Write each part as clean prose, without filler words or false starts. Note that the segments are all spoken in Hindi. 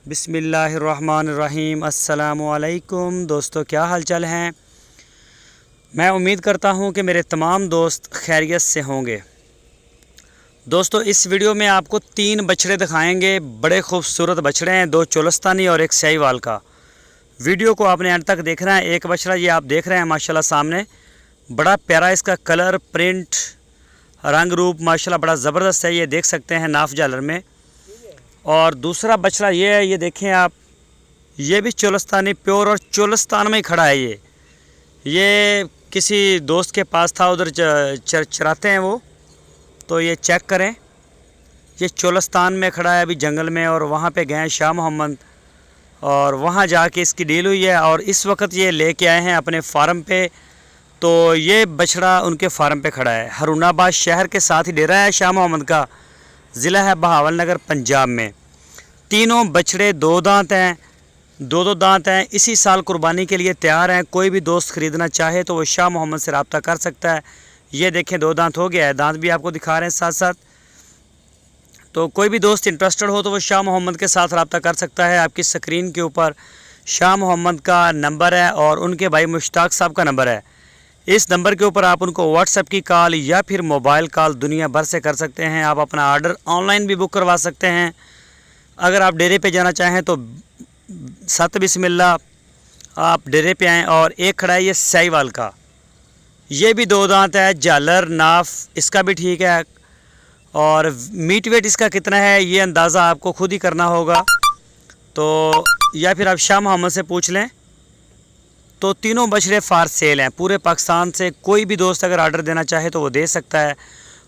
बिस्मिल्लाहिर्रहमानिर्रहीम। अस्सलामुअलैकुम दोस्तों, क्या हाल चाल हैं। मैं उम्मीद करता हूं कि मेरे तमाम दोस्त खैरियत से होंगे। दोस्तों, इस वीडियो में आपको 3 बछड़े दिखाएंगे। बड़े खूबसूरत बछड़े हैं, 2 चोलस्तानी और 1 शाहीवाल का। वीडियो को आपने अंत तक देखना है। एक बछड़ा ये आप देख रहे हैं माशाल्लाह सामने, बड़ा प्यारा इसका कलर, प्रिंट, रंग रूप माशाल्लाह बड़ा ज़बरदस्त है। ये देख सकते हैं नाफ जालर में। और दूसरा बछड़ा ये है, ये देखें आप, ये भी चोलस्तानी प्योर और चोलस्तान में ही खड़ा है। ये किसी दोस्त के पास था, उधर चराते हैं वो, तो ये चेक करें। ये चोलस्तान में खड़ा है अभी जंगल में, और वहाँ पे गए शाह मोहम्मद और वहाँ जाके इसकी डील हुई है। और इस वक्त ये लेके आए हैं अपने फार्म पे। तो ये बछड़ा उनके फार्म पे खड़ा है। हरुणाबाद शहर के साथ ही डेरा है शाह मोहम्मद का। ज़िला है बहावल नगर, पंजाब में। तीनों बछड़े 2 दांत हैं, 2 दांत हैं। इसी साल कुर्बानी के लिए तैयार हैं। कोई भी दोस्त ख़रीदना चाहे तो वो शाह मोहम्मद से रब्ता कर सकता है। ये देखें 2 दांत हो गया है, दांत भी आपको दिखा रहे हैं साथ साथ। तो कोई भी दोस्त इंटरेस्टेड हो तो वो शाह मोहम्मद के साथ रब्ता कर सकता है। आपकी स्क्रीन के ऊपर शाह मोहम्मद का नंबर है और उनके भाई मुश्ताक साहब का नंबर है। इस नंबर के ऊपर आप उनको व्हाट्सएप की कॉल या फिर मोबाइल कॉल दुनिया भर से कर सकते हैं। आप अपना ऑर्डर ऑनलाइन भी बुक करवा सकते हैं। अगर आप डेरे पे जाना चाहें तो सत बिस्मिल्लाह आप डेरे पे आएँ। और एक खड़ा है ये शाहीवाल का, ये भी 2 दांत है, झालर नाफ इसका भी ठीक है। और मीट वेट इसका कितना है ये अंदाज़ा आपको खुद ही करना होगा, तो या फिर आप शाह मोहम्मद से पूछ लें। तो तीनों बछड़े फार सेल हैं पूरे पाकिस्तान से। कोई भी दोस्त अगर ऑर्डर देना चाहे तो वो दे सकता है,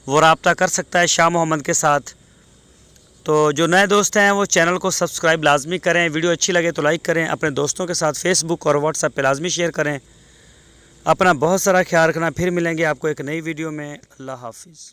वो रब्ता कर सकता है शाह मोहम्मद के साथ। तो जो नए दोस्त हैं वो चैनल को सब्सक्राइब लाजमी करें। वीडियो अच्छी लगे तो लाइक करें। अपने दोस्तों के साथ फेसबुक और व्हाट्सएप पे लाजमी शेयर करें। अपना बहुत सारा ख्याल रखना। फिर मिलेंगे आपको एक नई वीडियो में। अल्लाह हाफिज़।